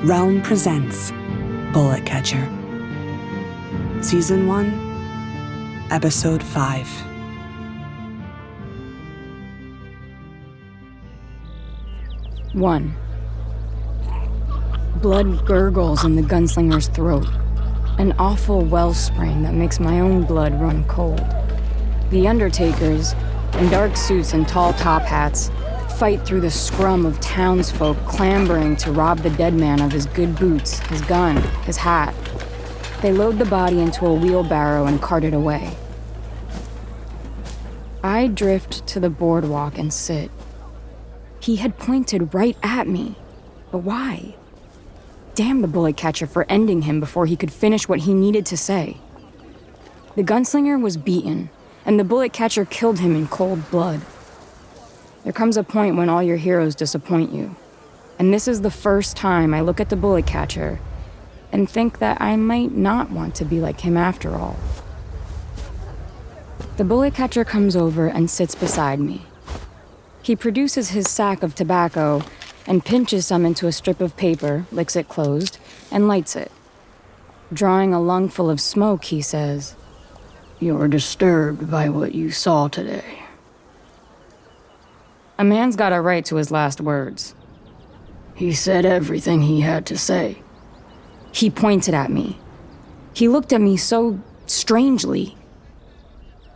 Realm presents Bullet Catcher. Season 1, Episode 5. One. Blood gurgles in the gunslinger's throat. An awful wellspring that makes my own blood run cold. The undertakers, in dark suits and tall top hats, fight through the scrum of townsfolk clambering to rob the dead man of his good boots, his gun, his hat. They load the body into a wheelbarrow and cart it away. I drift to the boardwalk and sit. He had pointed right at me, but why? Damn the bullet catcher for ending him before he could finish what he needed to say. The gunslinger was beaten, and the bullet catcher killed him in cold blood. There comes a point when all your heroes disappoint you, and this is the first time I look at the bullet catcher and think that I might not want to be like him after all. The bullet catcher comes over and sits beside me. He produces his sack of tobacco and pinches some into a strip of paper, licks it closed, and lights it. Drawing a lungful of smoke, he says, "You're disturbed by what you saw today." A man's got a right to his last words. He said everything he had to say. He pointed at me. He looked at me so strangely.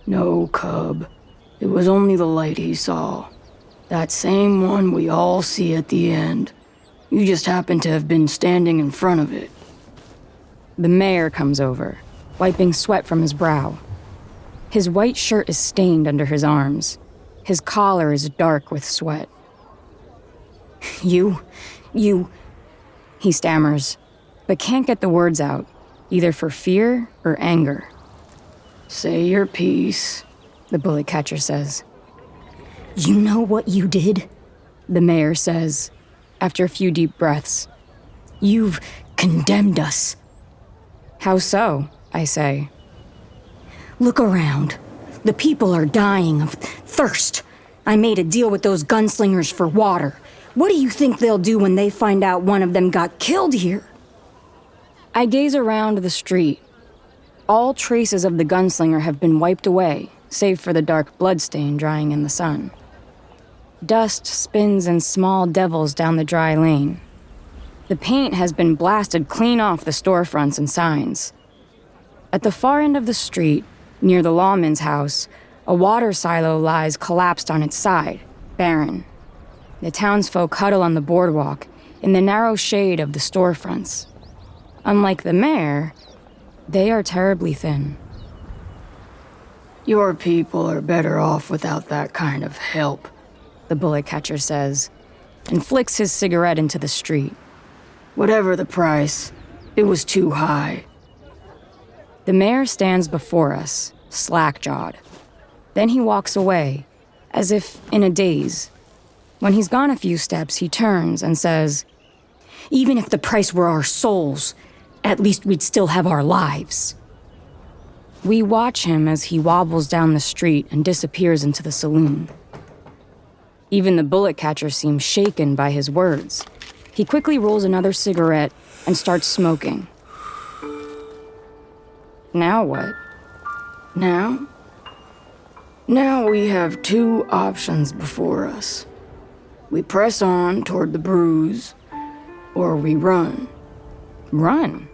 No, cub. It was only the light he saw. That same one we all see at the end. You just happen to have been standing in front of it. The mayor comes over, wiping sweat from his brow. His white shirt is stained under his arms. His collar is dark with sweat. You, he stammers, but can't get the words out, either for fear or anger. Say your piece, the bullet catcher says. You know what you did? The mayor says, after a few deep breaths. You've condemned us. How so? I say. Look around. The people are dying of thirst. I made a deal with those gunslingers for water. What do you think they'll do when they find out one of them got killed here? I gaze around the street. All traces of the gunslinger have been wiped away, save for the dark bloodstain drying in the sun. Dust spins in small devils down the dry lane. The paint has been blasted clean off the storefronts and signs. At the far end of the street, near the lawman's house, a water silo lies collapsed on its side, barren. The townsfolk huddle on the boardwalk, in the narrow shade of the storefronts. Unlike the mayor, they are terribly thin. Your people are better off without that kind of help, the bullet catcher says, and flicks his cigarette into the street. Whatever the price, it was too high. The mayor stands before us, slack-jawed. Then he walks away, as if in a daze. When he's gone a few steps, he turns and says, "Even if the price were our souls, at least we'd still have our lives." We watch him as he wobbles down the street and disappears into the saloon. Even the bullet catcher seems shaken by his words. He quickly rolls another cigarette and starts smoking. Now what? Now we have two options before us. We press on toward the Bruises, or we run. Run?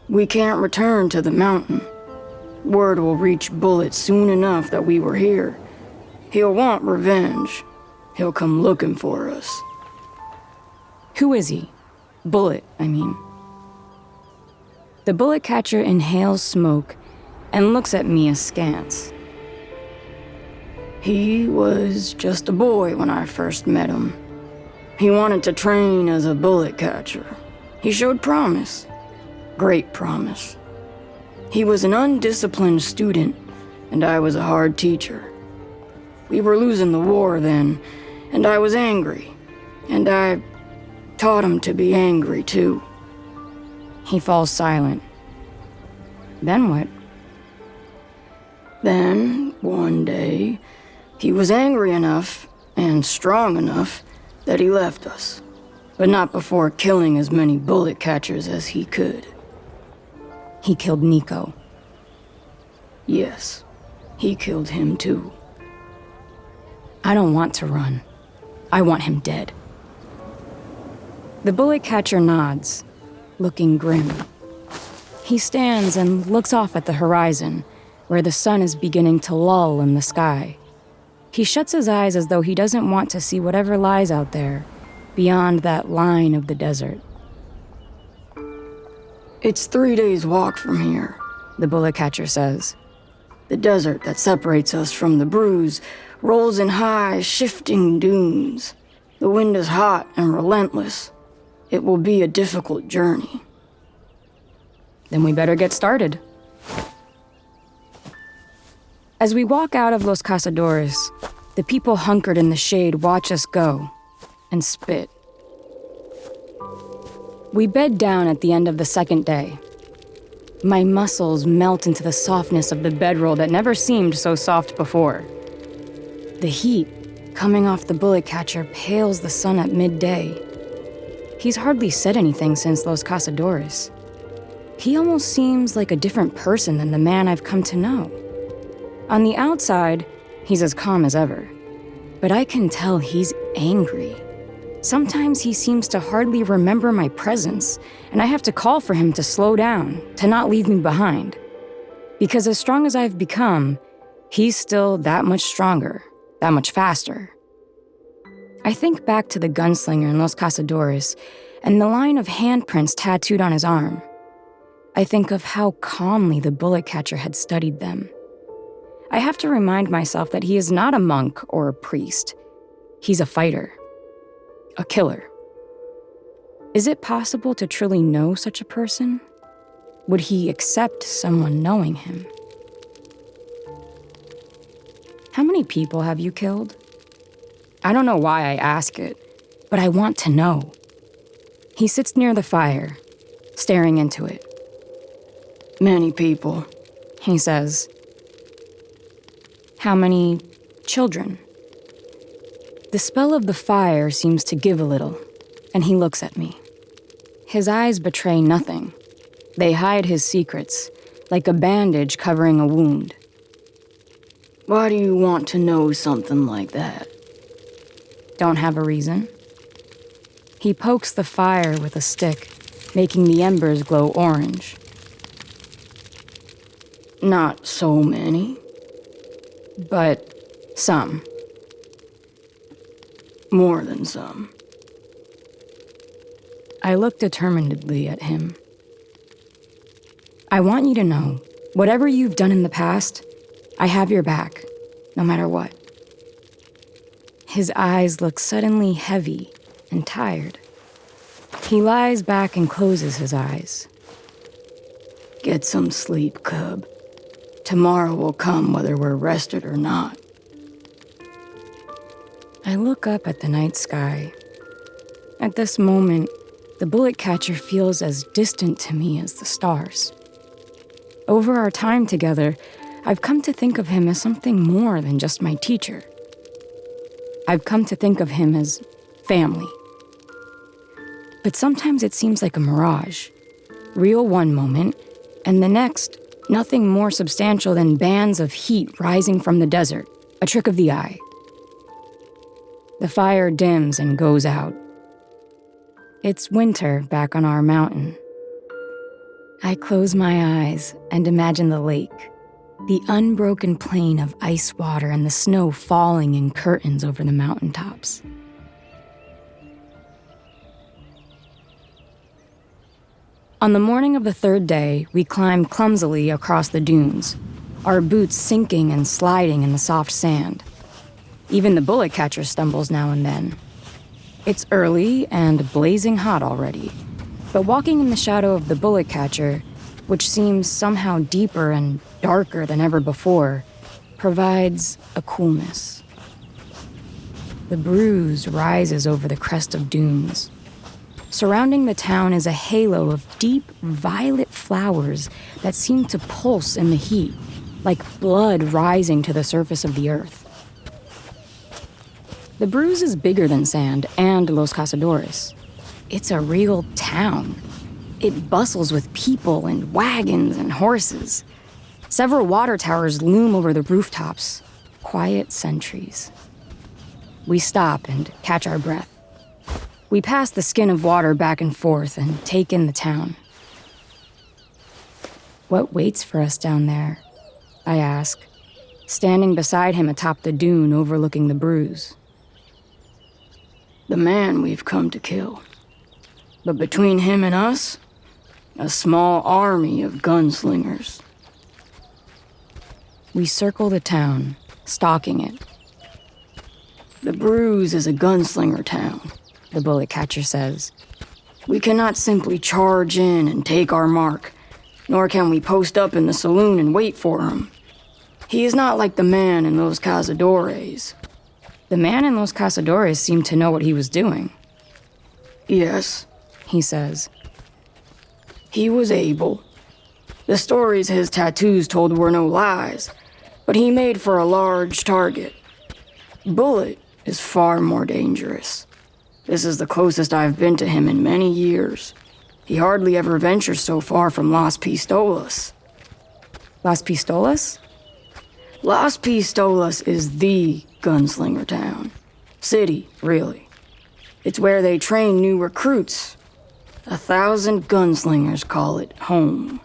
We can't return to the mountain. Word will reach Bullet soon enough that we were here. He'll want revenge. He'll come looking for us. Who is he? Bullet, I mean. The bullet catcher inhales smoke and looks at me askance. He was just a boy when I first met him. He wanted to train as a bullet catcher. He showed promise. Great promise. He was an undisciplined student, and I was a hard teacher. We were losing the war then, and I was angry. And I taught him to be angry, too. He falls silent. Then what? Then, one day, he was angry enough and strong enough that he left us. but not before killing as many bullet catchers as he could. He killed Nico. Yes, he killed him too. I don't want to run. I want him dead. The bullet catcher nods, looking grim. He stands and looks off at the horizon, where the sun is beginning to lull in the sky. He shuts his eyes as though he doesn't want to see whatever lies out there, beyond that line of the desert. It's 3 days' walk from here, the bullet catcher says. The desert that separates us from the Bruises rolls in high, shifting dunes. The wind is hot and relentless. It will be a difficult journey. Then we better get started. As we walk out of Los Cazadores, the people hunkered in the shade watch us go and spit. We bed down at the end of the second day. My muscles melt into the softness of the bedroll that never seemed so soft before. The heat coming off the bullet catcher pales the sun at midday. He's hardly said anything since Los Cazadores. He almost seems like a different person than the man I've come to know. On the outside, he's as calm as ever. But I can tell he's angry. Sometimes he seems to hardly remember my presence, and I have to call for him to slow down, to not leave me behind. Because as strong as I've become, he's still that much stronger, that much faster. I think back to the gunslinger in Los Cazadores and the line of handprints tattooed on his arm. I think of how calmly the bullet catcher had studied them. I have to remind myself that he is not a monk or a priest. He's a fighter. A killer. Is it possible to truly know such a person? Would he accept someone knowing him? How many people have you killed? I don't know why I ask it, but I want to know. He sits near the fire, staring into it. Many people, he says. How many children? The spell of the fire seems to give a little, and he looks at me. His eyes betray nothing. They hide his secrets, like a bandage covering a wound. Why do you want to know something like that? Don't have a reason. He pokes the fire with a stick, making the embers glow orange. Not so many, but some. More than some. I look determinedly at him. I want you to know, whatever you've done in the past, I have your back, no matter what. His eyes look suddenly heavy and tired. He lies back and closes his eyes. Get some sleep, cub. Tomorrow will come whether we're rested or not. I look up at the night sky. At this moment, the bullet catcher feels as distant to me as the stars. Over our time together, I've come to think of him as something more than just my teacher. I've come to think of him as family. But sometimes it seems like a mirage. Real one moment, and the next, nothing more substantial than bands of heat rising from the desert, a trick of the eye. The fire dims and goes out. It's winter back on our mountain. I close my eyes and imagine the lake, the unbroken plain of ice water and the snow falling in curtains over the mountaintops. On the morning of the third day, we climb clumsily across the dunes, our boots sinking and sliding in the soft sand. Even the bullet catcher stumbles now and then. It's early and blazing hot already, but walking in the shadow of the bullet catcher, which seems somehow deeper and darker than ever before, provides a coolness. The Bruises rises over the crest of dunes. Surrounding the town is a halo of deep violet flowers that seem to pulse in the heat, like blood rising to the surface of the earth. The Bruises is bigger than Sand and Los Cazadores. it's a real town. It bustles with people and wagons and horses. Several water towers loom over the rooftops, quiet sentries. We stop and catch our breath. We pass the skin of water back and forth and take in the town. What waits for us down there? I ask, standing beside him atop the dune overlooking the Bruises. The man we've come to kill. But between him and us, a small army of gunslingers. We circle the town, stalking it. The Bruises is a gunslinger town, the bullet catcher says. We cannot simply charge in and take our mark, nor can we post up in the saloon and wait for him. He is not like the man in Los Cazadores. The man in Los Cazadores seemed to know what he was doing. Yes, he says. He was able. The stories his tattoos told were no lies, but he made for a large target. Bullet is far more dangerous. This is the closest I've been to him in many years. He hardly ever ventures so far from Las Pistolas. Las Pistolas? Las Pistolas is the gunslinger town. City, really. It's where they train new recruits. 1,000 gunslingers call it home.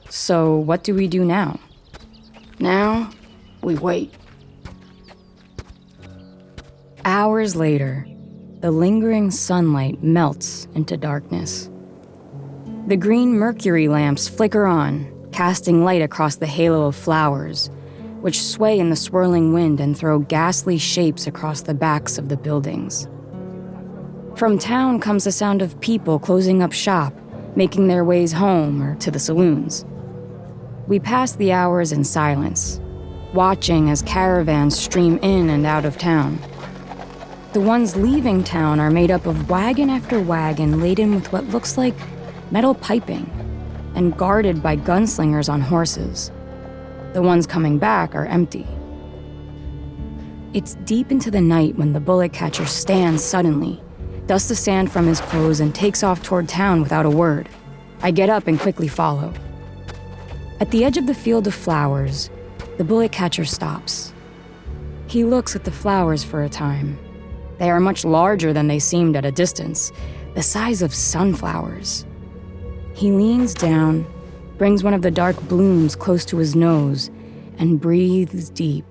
So what do we do now? Now, we wait. Hours later, the lingering sunlight melts into darkness. The green mercury lamps flicker on, casting light across the halo of flowers, which sway in the swirling wind and throw ghastly shapes across the backs of the buildings. From town comes the sound of people closing up shop, making their ways home or to the saloons. We pass the hours in silence, watching as caravans stream in and out of town. The ones leaving town are made up of wagon after wagon laden with what looks like metal piping and guarded by gunslingers on horses. The ones coming back are empty. It's deep into the night when the bullet catcher stands suddenly, dusts the sand from his clothes, and takes off toward town without a word. I get up and quickly follow. At the edge of the field of flowers, the bullet catcher stops. He looks at the flowers for a time. They are much larger than they seemed at a distance, the size of sunflowers. He leans down, brings one of the dark blooms close to his nose, and breathes deep.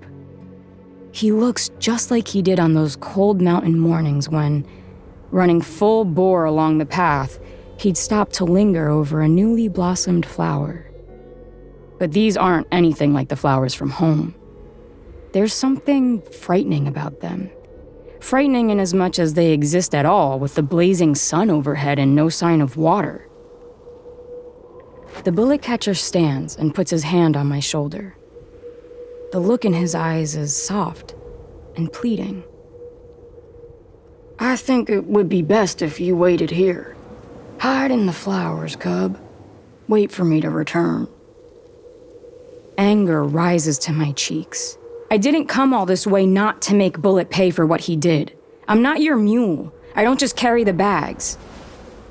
He looks just like he did on those cold mountain mornings when, running full bore along the path, he'd stop to linger over a newly blossomed flower. But these aren't anything like the flowers from home. There's something frightening about them. Frightening inasmuch as they exist at all with the blazing sun overhead and no sign of water. The bullet catcher stands and puts his hand on my shoulder. The look in his eyes is soft and pleading. I think it would be best if you waited here. Hide in the flowers, cub. Wait for me to return. Anger rises to my cheeks. I didn't come all this way not to make Bullet pay for what he did. I'm not your mule. I don't just carry the bags.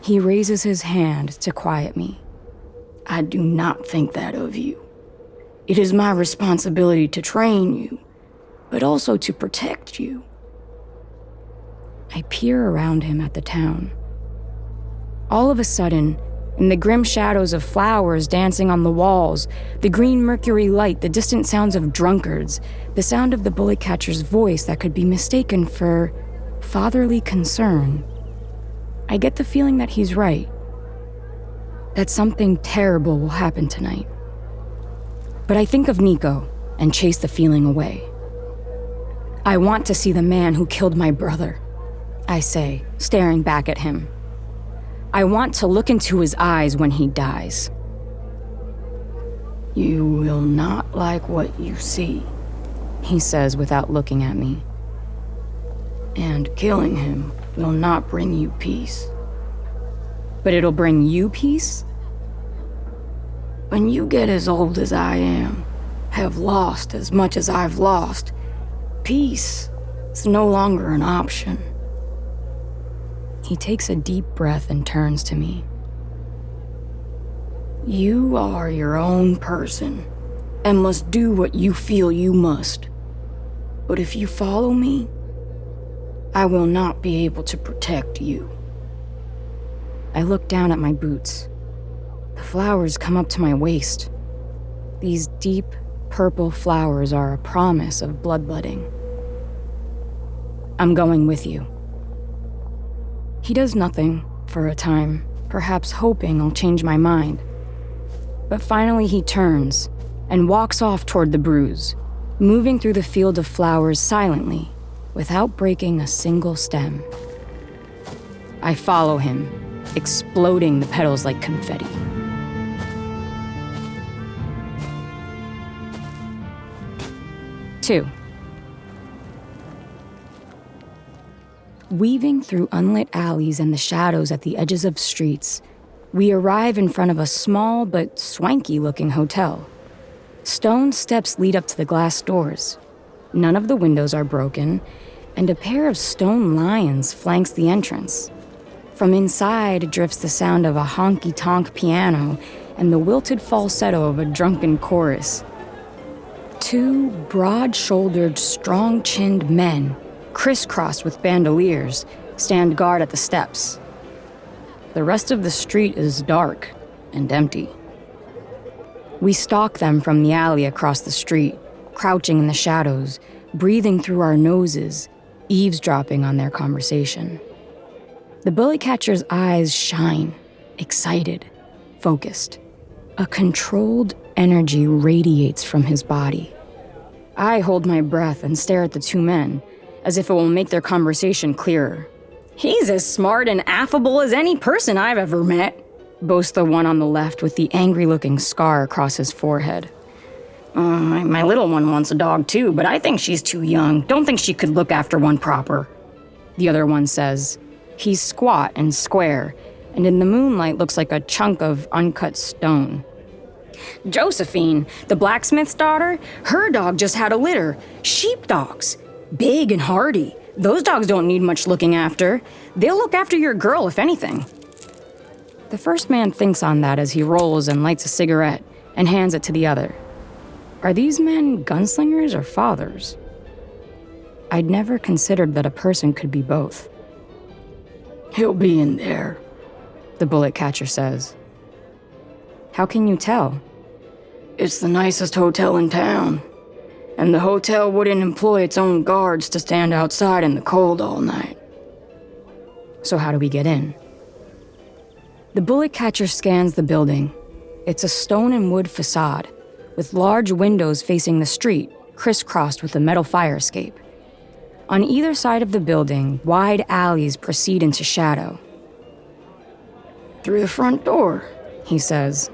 He raises his hand to quiet me. I do not think that of you. It is my responsibility to train you, but also to protect you. I peer around him at the town. All of a sudden, in the grim shadows of flowers dancing on the walls, the green mercury light, the distant sounds of drunkards, the sound of the bullet catcher's voice that could be mistaken for fatherly concern, I get the feeling that he's right. That something terrible will happen tonight. But I think of Nico and chase the feeling away. I want to see the man who killed my brother, I say, staring back at him. I want to look into his eyes when he dies. You will not like what you see, he says without looking at me. And killing him will not bring you peace. But it'll bring you peace? When you get as old as I am, have lost as much as I've lost, peace is no longer an option. He takes a deep breath and turns to me. You are your own person and must do what you feel you must. But if you follow me, I will not be able to protect you. I look down at my boots. The flowers come up to my waist. These deep, purple flowers are a promise of bloodletting. I'm going with you. He does nothing for a time, perhaps hoping I'll change my mind. But finally he turns and walks off toward the Bruise, moving through the field of flowers silently, without breaking a single stem. I follow him, exploding the petals like confetti. Two. Weaving through unlit alleys and the shadows at the edges of streets, we arrive in front of a small but swanky-looking hotel. Stone steps lead up to the glass doors. None of the windows are broken, and a pair of stone lions flanks the entrance. From inside drifts the sound of a honky-tonk piano and the wilted falsetto of a drunken chorus. Two broad-shouldered, strong-chinned men, crisscrossed with bandoliers, stand guard at the steps. The rest of the street is dark and empty. We stalk them from the alley across the street, crouching in the shadows, breathing through our noses, eavesdropping on their conversation. The bullet catcher's eyes shine, excited, focused. A controlled energy radiates from his body. I hold my breath and stare at the two men, as if it will make their conversation clearer. He's as smart and affable as any person I've ever met, boasts the one on the left with the angry-looking scar across his forehead. My little one wants a dog too, but I think she's too young. Don't think she could look after one proper. The other one says. He's squat and square, and in the moonlight looks like a chunk of uncut stone. Josephine, the blacksmith's daughter, her dog just had a litter. Sheepdogs. Big and hardy. Those dogs don't need much looking after. They'll look after your girl, if anything. The first man thinks on that as he rolls and lights a cigarette and hands it to the other. Are these men gunslingers or fathers? I'd never considered that a person could be both. He'll be in there, the bullet catcher says. How can you tell? It's the nicest hotel in town, and the hotel wouldn't employ its own guards to stand outside in the cold all night. So how do we get in? The bullet catcher scans the building. It's a stone and wood facade, with large windows facing the street, crisscrossed with a metal fire escape. On either side of the building, wide alleys proceed into shadow. Through the front door, he says.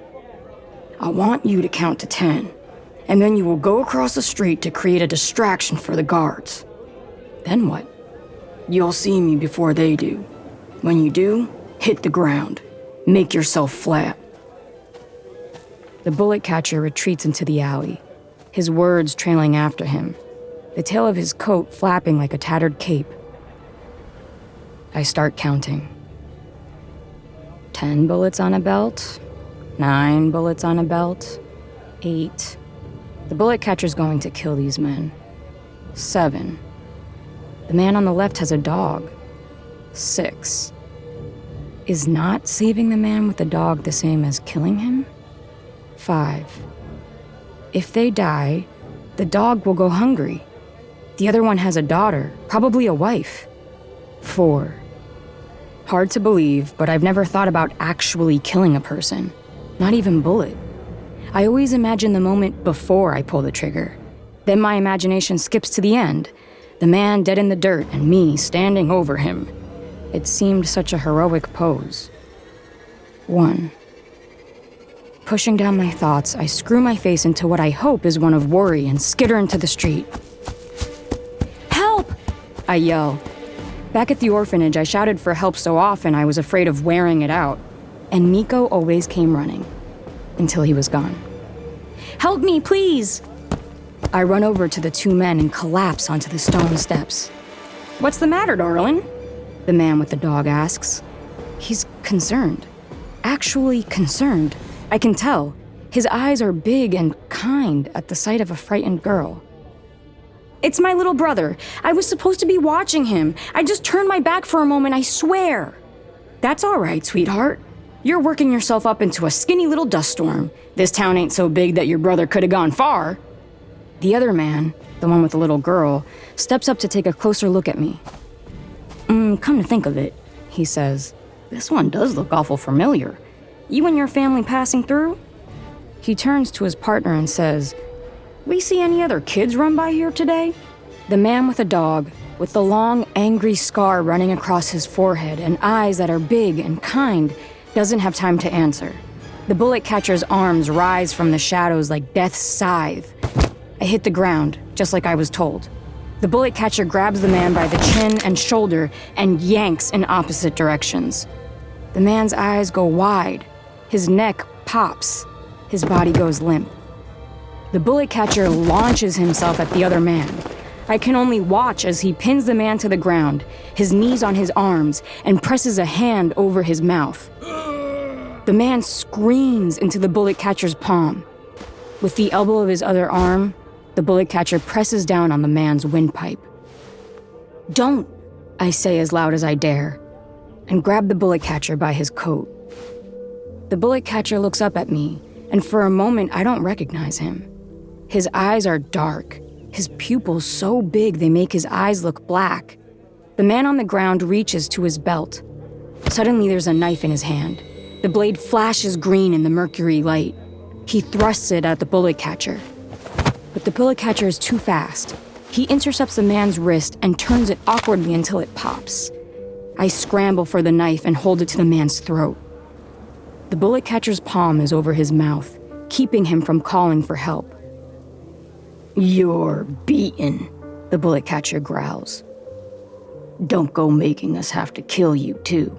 I want you to count to 10, and then you will go across the street to create a distraction for the guards. Then what? You'll see me before they do. When you do, hit the ground. Make yourself flat. The bullet catcher retreats into the alley, his words trailing after him, the tail of his coat flapping like a tattered cape. I start counting. 10 bullets on a belt, 9 bullets on a belt, 8. The bullet catcher's going to kill these men. 7. The man on the left has a dog. 6. Is not saving the man with the dog the same as killing him? 5. If they die, the dog will go hungry. The other one has a daughter, probably a wife. 4. Hard to believe, but I've never thought about actually killing a person. Not even Bullet. I always imagine the moment before I pull the trigger. Then my imagination skips to the end. The man dead in the dirt and me standing over him. It seemed such a heroic pose. 1. Pushing down my thoughts, I screw my face into what I hope is one of worry and skitter into the street. Help! I yell. Back at the orphanage, I shouted for help so often I was afraid of wearing it out. And Miko always came running. Until he was gone. Help me, please! I run over to the two men and collapse onto the stone steps. What's the matter, darling? the man with the dog asks. He's concerned. Actually concerned. I can tell. His eyes are big and kind at the sight of a frightened girl. It's my little brother. I was supposed to be watching him. I just turned my back for a moment, I swear. That's all right, sweetheart. You're working yourself up into a skinny little dust storm. This town ain't so big that your brother could have gone far. The other man, the one with the little girl, steps up to take a closer look at me. Come to think of it, he says, this one does look awful familiar. You and your family passing through? He turns to his partner and says, we see any other kids run by here today? The man with a dog, with the long, angry scar running across his forehead and eyes that are big and kind, doesn't have time to answer. The bullet catcher's arms rise from the shadows like death's scythe. I hit the ground, just like I was told. The bullet catcher grabs the man by the chin and shoulder and yanks in opposite directions. The man's eyes go wide. His neck pops. His body goes limp. The bullet catcher launches himself at the other man. I can only watch as he pins the man to the ground, his knees on his arms, and presses a hand over his mouth. The man screams into the bullet catcher's palm. With the elbow of his other arm, the bullet catcher presses down on the man's windpipe. Don't, I say as loud as I dare, and grab the bullet catcher by his coat. The bullet catcher looks up at me, and for a moment I don't recognize him. His eyes are dark, his pupils so big they make his eyes look black. The man on the ground reaches to his belt. Suddenly there's a knife in his hand. The blade flashes green in the mercury light. He thrusts it at the bullet catcher. But the bullet catcher is too fast. He intercepts the man's wrist and turns it awkwardly until it pops. I scramble for the knife and hold it to the man's throat. The bullet catcher's palm is over his mouth, keeping him from calling for help. You're beaten, the bullet catcher growls. Don't go making us have to kill you, too.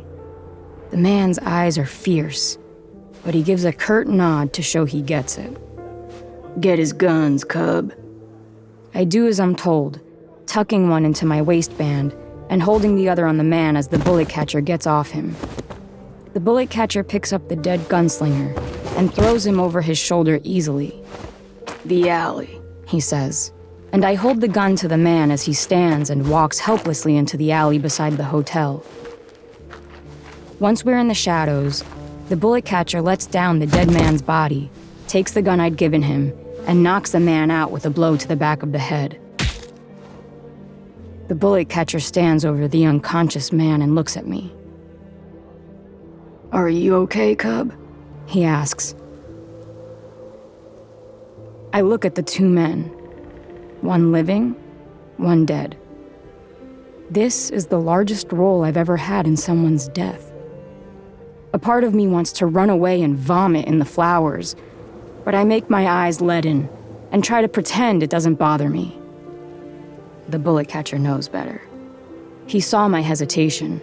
The man's eyes are fierce, but he gives a curt nod to show he gets it. Get his guns, cub. I do as I'm told, tucking one into my waistband and holding the other on the man as the bullet catcher gets off him. The bullet catcher picks up the dead gunslinger and throws him over his shoulder easily. The alley, he says, and I hold the gun to the man as he stands and walks helplessly into the alley beside the hotel. Once we're in the shadows, the bullet catcher lets down the dead man's body, takes the gun I'd given him, and knocks the man out with a blow to the back of the head. The bullet catcher stands over the unconscious man and looks at me. Are you okay, cub? He asks. I look at the two men, one living, one dead. This is the largest role I've ever had in someone's death. A part of me wants to run away and vomit in the flowers, but I make my eyes leaden and try to pretend it doesn't bother me. The bullet catcher knows better. He saw my hesitation,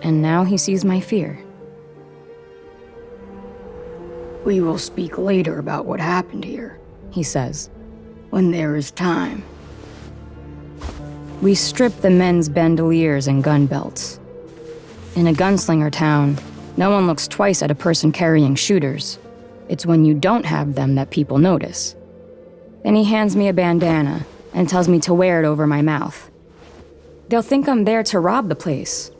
and now he sees my fear. We will speak later about what happened here, he says, when there is time. We strip the men's bandoliers and gun belts. In a gunslinger town, no one looks twice at a person carrying shooters. It's when you don't have them that people notice. Then he hands me a bandana and tells me to wear it over my mouth. They'll think I'm there to rob the place.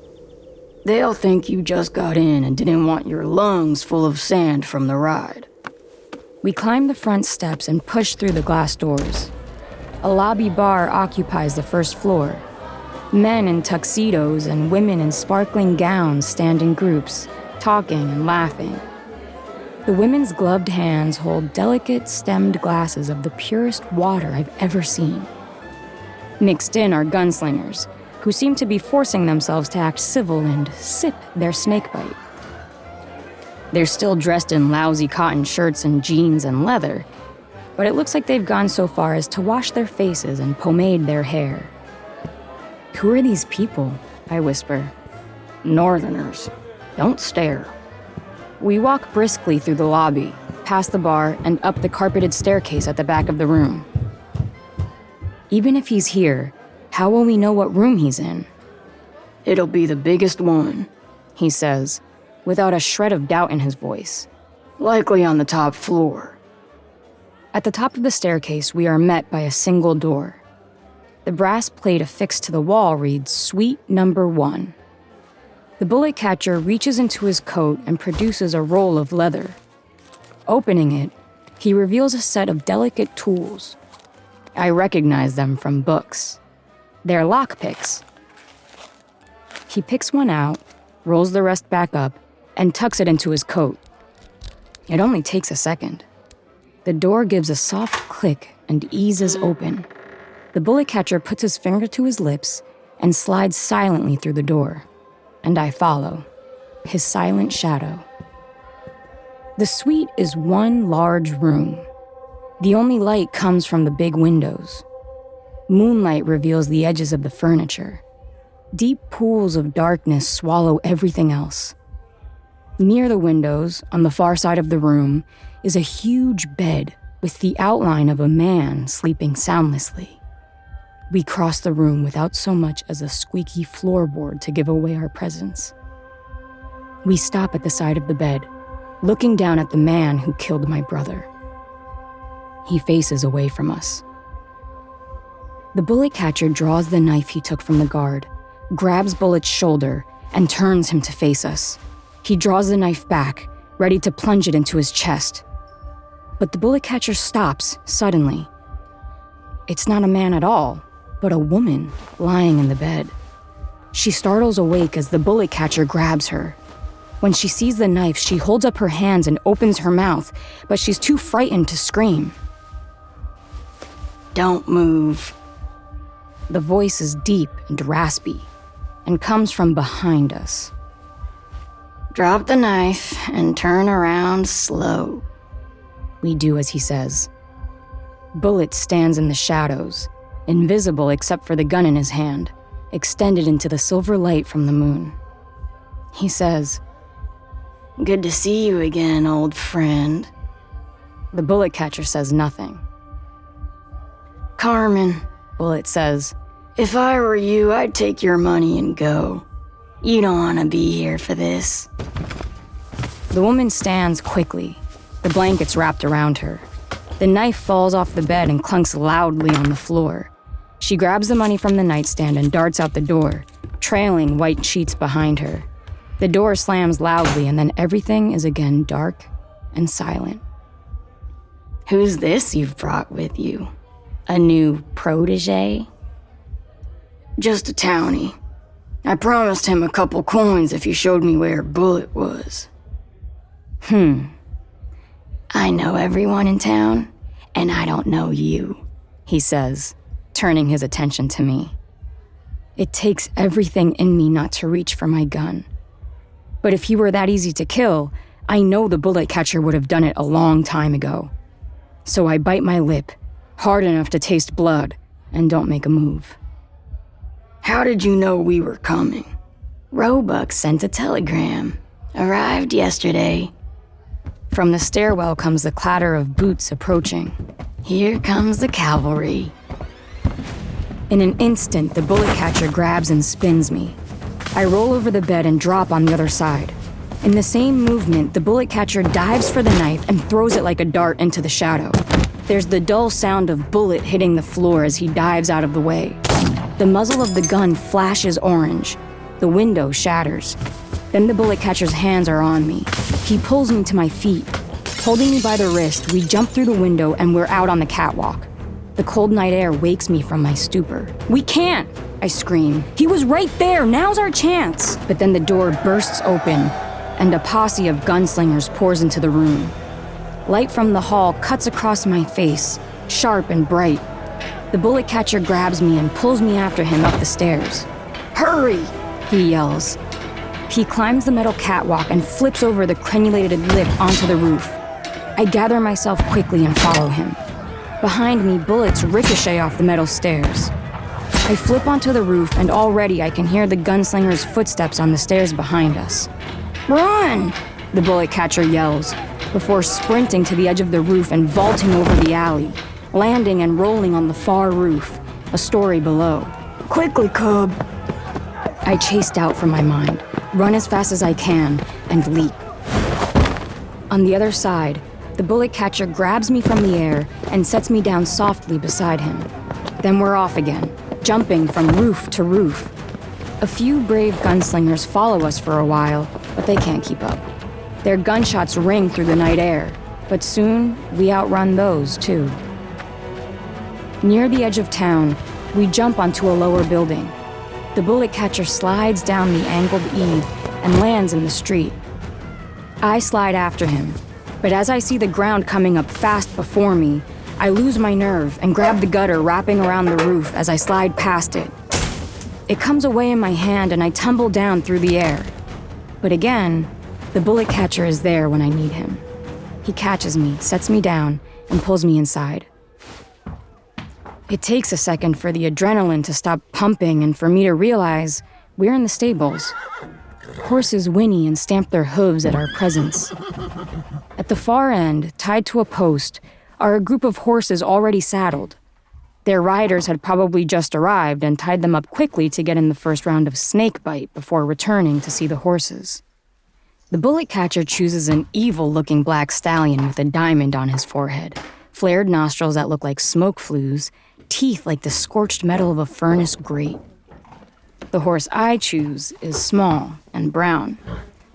They'll think you just got in and didn't want your lungs full of sand from the ride. We climb the front steps and push through the glass doors. A lobby bar occupies the first floor. Men in tuxedos and women in sparkling gowns stand in groups, talking and laughing. The women's gloved hands hold delicate stemmed glasses of the purest water I've ever seen. Mixed in are gunslingers, who seem to be forcing themselves to act civil and sip their snakebite. They're still dressed in lousy cotton shirts and jeans and leather, but it looks like they've gone so far as to wash their faces and pomade their hair. Who are these people? I whisper. Northerners. Don't stare. We walk briskly through the lobby, past the bar, and up the carpeted staircase at the back of the room. Even if he's here, how will we know what room he's in? It'll be the biggest one, he says, without a shred of doubt in his voice. Likely on the top floor. At the top of the staircase, we are met by a single door. The brass plate affixed to the wall reads, Suite Number 1. The bullet catcher reaches into his coat and produces a roll of leather. Opening it, he reveals a set of delicate tools. I recognize them from books. They're lockpicks. He picks one out, rolls the rest back up, and tucks it into his coat. It only takes a second. The door gives a soft click and eases open. The bullet catcher puts his finger to his lips and slides silently through the door. And I follow, his silent shadow. The suite is one large room. The only light comes from the big windows. Moonlight reveals the edges of the furniture. Deep pools of darkness swallow everything else. Near the windows, on the far side of the room, is a huge bed with the outline of a man sleeping soundlessly. We cross the room without so much as a squeaky floorboard to give away our presence. We stop at the side of the bed, looking down at the man who killed my brother. He faces away from us. The bullet catcher draws the knife he took from the guard, grabs Bullet's shoulder, and turns him to face us. He draws the knife back, ready to plunge it into his chest. But the bullet catcher stops suddenly. It's not a man at all, but a woman lying in the bed. She startles awake as the bullet catcher grabs her. When she sees the knife, she holds up her hands and opens her mouth, but she's too frightened to scream. Don't move. The voice is deep and raspy and comes from behind us. Drop the knife and turn around slow. We do as he says. Bullet stands in the shadows, invisible except for the gun in his hand, extended into the silver light from the moon. He says, Good to see you again, old friend. The bullet catcher says nothing. Carmen, Bullet says, if I were you, I'd take your money and go. You don't want to be here for this. The woman stands quickly, the blankets wrapped around her. The knife falls off the bed and clunks loudly on the floor. She grabs the money from the nightstand and darts out the door, trailing white sheets behind her. The door slams loudly, and then everything is again dark and silent. Who's this you've brought with you? A new protege? Just a townie. I promised him a couple coins if he showed me where Bullet was. I know everyone in town, and I don't know you, he says, turning his attention to me. It takes everything in me not to reach for my gun. But if he were that easy to kill, I know the bullet catcher would have done it a long time ago. So I bite my lip, hard enough to taste blood, and don't make a move. How did you know we were coming? Roebuck sent a telegram. Arrived yesterday. From the stairwell comes the clatter of boots approaching. Here comes the cavalry. In an instant, the bullet catcher grabs and spins me. I roll over the bed and drop on the other side. In the same movement, the bullet catcher dives for the knife and throws it like a dart into the shadow. There's the dull sound of bullet hitting the floor as he dives out of the way. The muzzle of the gun flashes orange. The window shatters. Then the bullet catcher's hands are on me. He pulls me to my feet. Holding me by the wrist, we jump through the window and we're out on the catwalk. The cold night air wakes me from my stupor. We can't! I scream. He was right there! Now's our chance! But then the door bursts open, and a posse of gunslingers pours into the room. Light from the hall cuts across my face, sharp and bright. The bullet catcher grabs me and pulls me after him up the stairs. Hurry! He yells. He climbs the metal catwalk and flips over the crenulated lip onto the roof. I gather myself quickly and follow him. Behind me, bullets ricochet off the metal stairs. I flip onto the roof, and already I can hear the gunslinger's footsteps on the stairs behind us. Run! The bullet catcher yells, before sprinting to the edge of the roof and vaulting over the alley, landing and rolling on the far roof, a story below. Quickly, Cub! I chase doubt from my mind, run as fast as I can, and leap. On the other side, the bullet catcher grabs me from the air and sets me down softly beside him. Then we're off again, jumping from roof to roof. A few brave gunslingers follow us for a while, but they can't keep up. Their gunshots ring through the night air, but soon we outrun those too. Near the edge of town, we jump onto a lower building. The bullet catcher slides down the angled eave and lands in the street. I slide after him, but as I see the ground coming up fast before me, I lose my nerve and grab the gutter wrapping around the roof as I slide past it. It comes away in my hand and I tumble down through the air. But again, the bullet catcher is there when I need him. He catches me, sets me down, and pulls me inside. It takes a second for the adrenaline to stop pumping and for me to realize we're in the stables. Horses whinny and stamp their hooves at our presence. At the far end, tied to a post, are a group of horses already saddled. Their riders had probably just arrived and tied them up quickly to get in the first round of snakebite before returning to see the horses. The bullet catcher chooses an evil-looking black stallion with a diamond on his forehead, flared nostrils that look like smoke flues, teeth like the scorched metal of a furnace grate. The horse I choose is small and brown,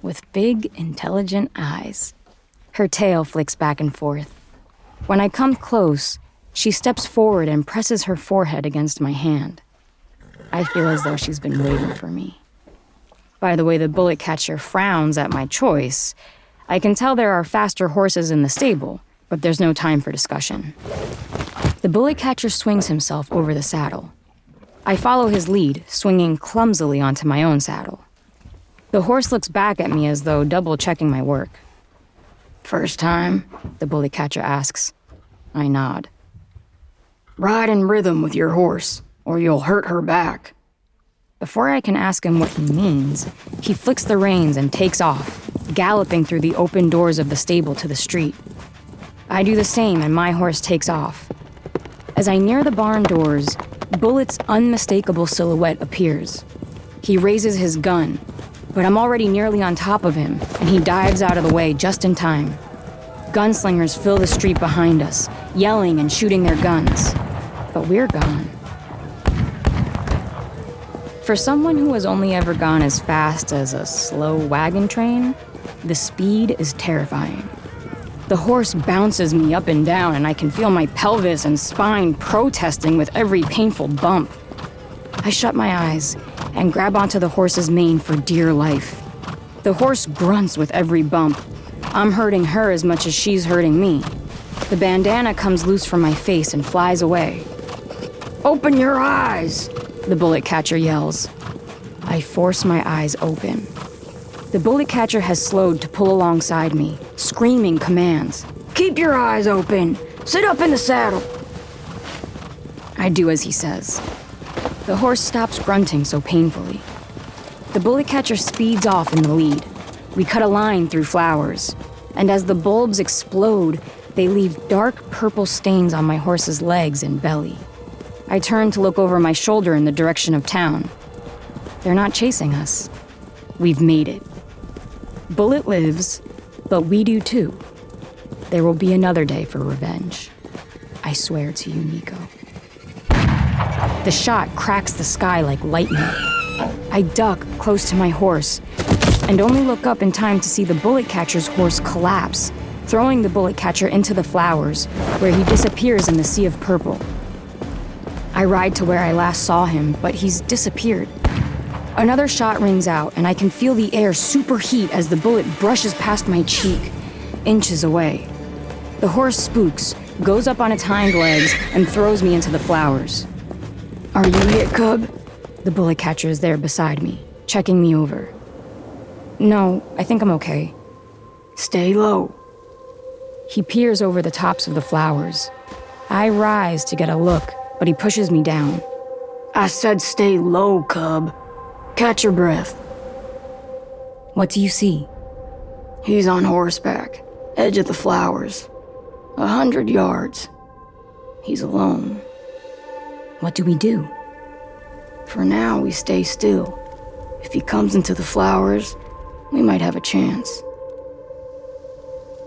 with big, intelligent eyes. Her tail flicks back and forth. When I come close, she steps forward and presses her forehead against my hand. I feel as though she's been waiting for me. By the way the bullet catcher frowns at my choice, I can tell there are faster horses in the stable, but there's no time for discussion. The bullet catcher swings himself over the saddle. I follow his lead, swinging clumsily onto my own saddle. The horse looks back at me as though double-checking my work. "First time?" the bullet catcher asks. I nod. "Ride in rhythm with your horse, or you'll hurt her back." Before I can ask him what he means, he flicks the reins and takes off, galloping through the open doors of the stable to the street. I do the same and my horse takes off. As I near the barn doors, Bullet's unmistakable silhouette appears. He raises his gun, but I'm already nearly on top of him, and he dives out of the way just in time. Gunslingers fill the street behind us, yelling and shooting their guns. But we're gone. For someone who has only ever gone as fast as a slow wagon train, the speed is terrifying. The horse bounces me up and down, and I can feel my pelvis and spine protesting with every painful bump. I shut my eyes and grab onto the horse's mane for dear life. The horse grunts with every bump. I'm hurting her as much as she's hurting me. The bandana comes loose from my face and flies away. "Open your eyes!" the bullet catcher yells. I force my eyes open. The bullet catcher has slowed to pull alongside me, screaming commands. "Keep your eyes open! Sit up in the saddle!" I do as he says. The horse stops grunting so painfully. The bullet catcher speeds off in the lead. We cut a line through flowers, and as the bulbs explode, they leave dark purple stains on my horse's legs and belly. I turn to look over my shoulder in the direction of town. They're not chasing us. We've made it. Bullet lives, but we do too. There will be another day for revenge. I swear to you, Nico. The shot cracks the sky like lightning. I duck close to my horse and only look up in time to see the bullet catcher's horse collapse, throwing the bullet catcher into the flowers, where he disappears in the sea of purple. I ride to where I last saw him, but he's disappeared. Another shot rings out, and I can feel the air superheat as the bullet brushes past my cheek, inches away. The horse spooks, goes up on its hind legs, and throws me into the flowers. "Are you hit, cub?" The bullet catcher is there beside me, checking me over. "No, I think I'm okay." "Stay low." He peers over the tops of the flowers. I rise to get a look, but he pushes me down. "I said stay low, cub. Catch your breath." "What do you see?" "He's on horseback, edge of the flowers. 100 yards. He's alone." "What do we do?" "For now, we stay still. If he comes into the flowers, we might have a chance.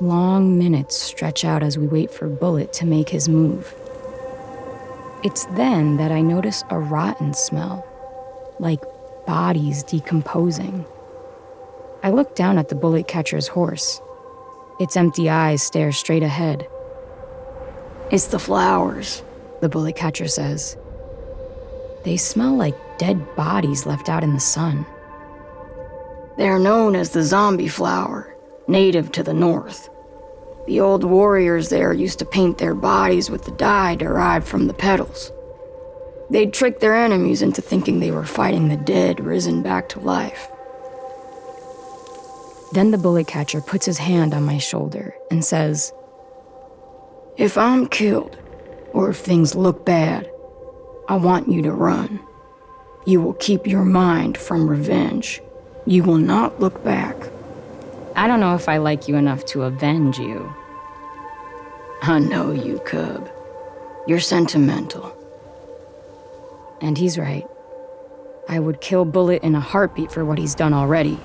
Long minutes stretch out as we wait for Bullet to make his move. It's then that I notice a rotten smell, like bodies decomposing. I look down at the bullet catcher's horse. Its empty eyes stare straight ahead. "It's the flowers," the bullet catcher says. They smell like dead bodies left out in the sun. "They're known as the zombie flower, native to the north. The old warriors there used to paint their bodies with the dye derived from the petals. They'd trick their enemies into thinking they were fighting the dead risen back to life." Then the bullet catcher puts his hand on my shoulder and says, "If I'm killed, or if things look bad, I want you to run. You will keep your mind from revenge. You will not look back." I don't know if I like you enough to avenge you. I know you, cub. You're sentimental. And he's right. I would kill Bullet in a heartbeat for what he's done already.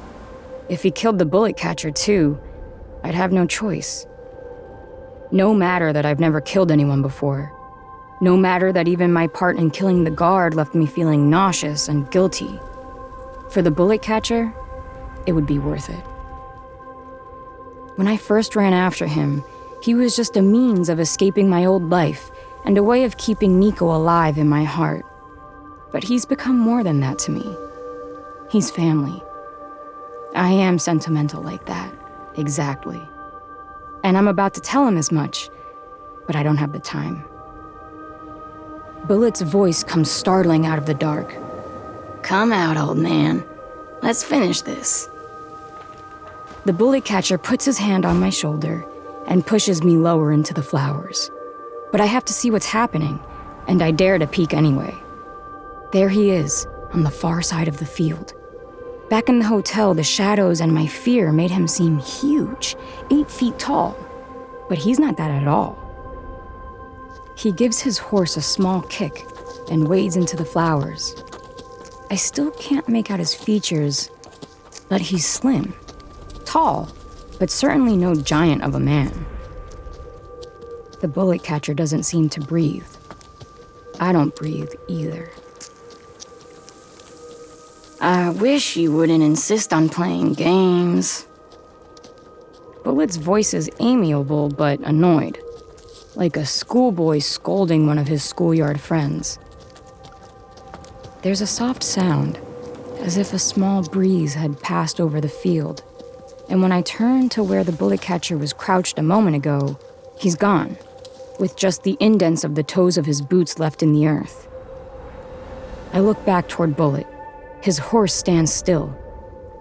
If he killed the bullet catcher too, I'd have no choice. No matter that I've never killed anyone before. No matter that even my part in killing the guard left me feeling nauseous and guilty. For the bullet catcher, it would be worth it. When I first ran after him, he was just a means of escaping my old life and a way of keeping Nico alive in my heart. But he's become more than that to me. He's family. I am sentimental like that, exactly. And I'm about to tell him as much, but I don't have the time. Bullet's voice comes startling out of the dark. "Come out, old man. Let's finish this." The bullet catcher puts his hand on my shoulder and pushes me lower into the flowers. But I have to see what's happening, and I dare to peek anyway. There he is, on the far side of the field. Back in the hotel, the shadows and my fear made him seem huge, 8 feet tall. But he's not that at all. He gives his horse a small kick and wades into the flowers. I still can't make out his features, but he's slim, tall, but certainly no giant of a man. The bullet catcher doesn't seem to breathe. I don't breathe either. "I wish you wouldn't insist on playing games." Bullet's voice is amiable but annoyed, like a schoolboy scolding one of his schoolyard friends. There's a soft sound, as if a small breeze had passed over the field, and when I turn to where the bullet catcher was crouched a moment ago, he's gone, with just the indents of the toes of his boots left in the earth. I look back toward Bullet. His horse stands still.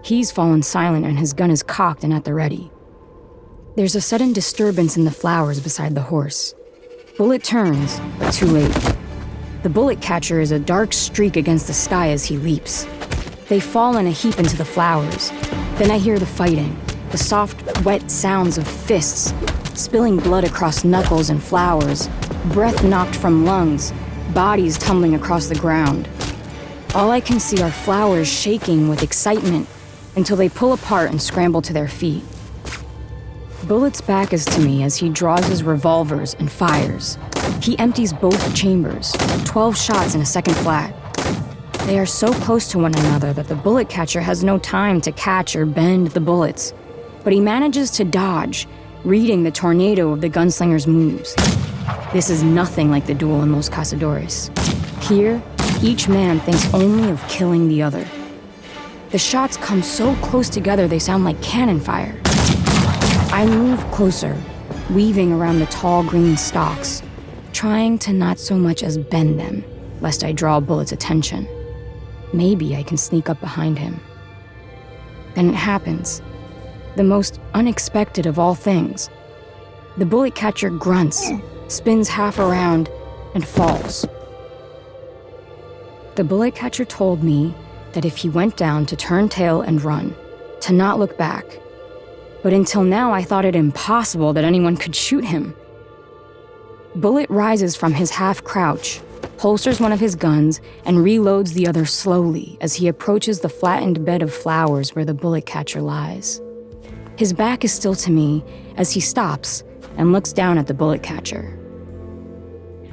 He's fallen silent and his gun is cocked and at the ready. There's a sudden disturbance in the flowers beside the horse. Bullet turns, but too late. The bullet catcher is a dark streak against the sky as he leaps. They fall in a heap into the flowers. Then I hear the fighting, the soft, wet sounds of fists, spilling blood across knuckles and flowers, breath knocked from lungs, bodies tumbling across the ground. All I can see are flowers shaking with excitement until they pull apart and scramble to their feet. Bullet's back is to me as he draws his revolvers and fires. He empties both chambers, 12 shots in a second flat. They are so close to one another that the bullet catcher has no time to catch or bend the bullets, but he manages to dodge, reading the tornado of the gunslinger's moves. This is nothing like the duel in Los Cazadores. Here, each man thinks only of killing the other. The shots come so close together they sound like cannon fire. I move closer, weaving around the tall green stalks, trying to not so much as bend them, lest I draw Bullet's attention. Maybe I can sneak up behind him. Then it happens. The most unexpected of all things. The bullet catcher grunts, spins half around, and falls. The bullet catcher told me that if he went down to turn tail and run, to not look back. But until now, I thought it impossible that anyone could shoot him. Bullet rises from his half crouch, holsters one of his guns, and reloads the other slowly as he approaches the flattened bed of flowers where the bullet catcher lies. His back is still to me as he stops and looks down at the bullet catcher.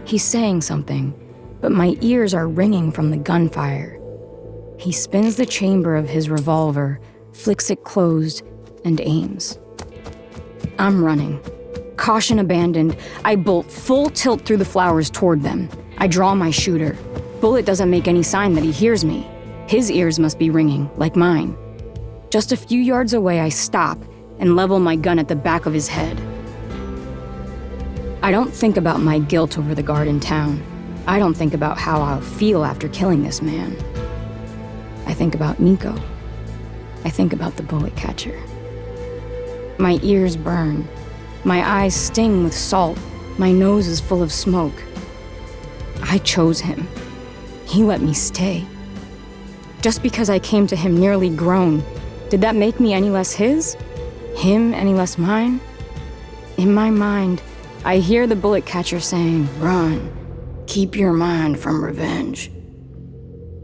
He's saying something, but my ears are ringing from the gunfire. He spins the chamber of his revolver, flicks it closed, and aims. I'm running. Caution abandoned, I bolt full tilt through the flowers toward them. I draw my shooter. Bullet doesn't make any sign that he hears me. His ears must be ringing, like mine. Just a few yards away, I stop and level my gun at the back of his head. I don't think about my guilt over the guard in town. I don't think about how I'll feel after killing this man. I think about Nico. I think about the bullet catcher. My ears burn. My eyes sting with salt. My nose is full of smoke. I chose him. He let me stay. Just because I came to him nearly grown, did that make me any less his? Him any less mine? In my mind, I hear the bullet catcher saying, "Run. Keep your mind from revenge."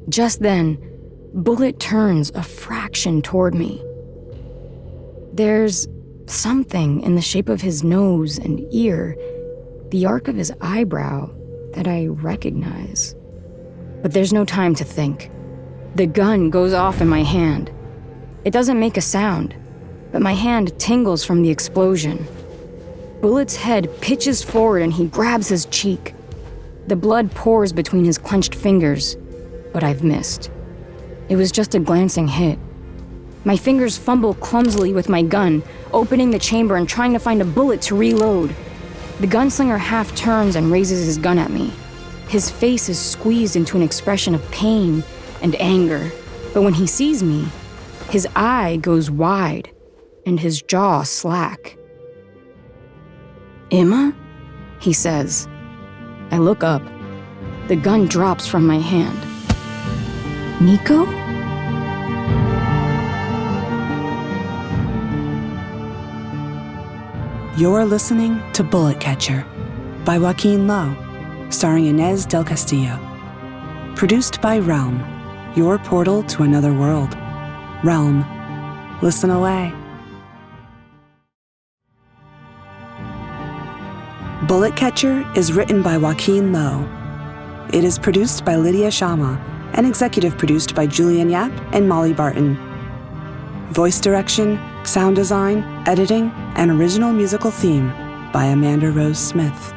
Just then, Bullet turns a fraction toward me. There's something in the shape of his nose and ear, the arc of his eyebrow, that I recognize. But there's no time to think. The gun goes off in my hand. It doesn't make a sound, but my hand tingles from the explosion. Bullet's head pitches forward and he grabs his cheek. The blood pours between his clenched fingers, but I've missed. It was just a glancing hit. My fingers fumble clumsily with my gun, opening the chamber and trying to find a bullet to reload. The gunslinger half turns and raises his gun at me. His face is squeezed into an expression of pain and anger, but when he sees me, his eye goes wide and his jaw slack. "Imma?" he says. I look up. The gun drops from my hand. Nico? You're listening to Bullet Catcher by Joaquin Lowe, starring Inez del Castillo. Produced by Realm, your portal to another world. Realm. Listen away. Bullet Catcher is written by Joaquin Lowe. It is produced by Lydia Shama and executive produced by Julian Yap and Molly Barton. Voice direction, sound design, editing, and original musical theme by Amanda Rose Smith.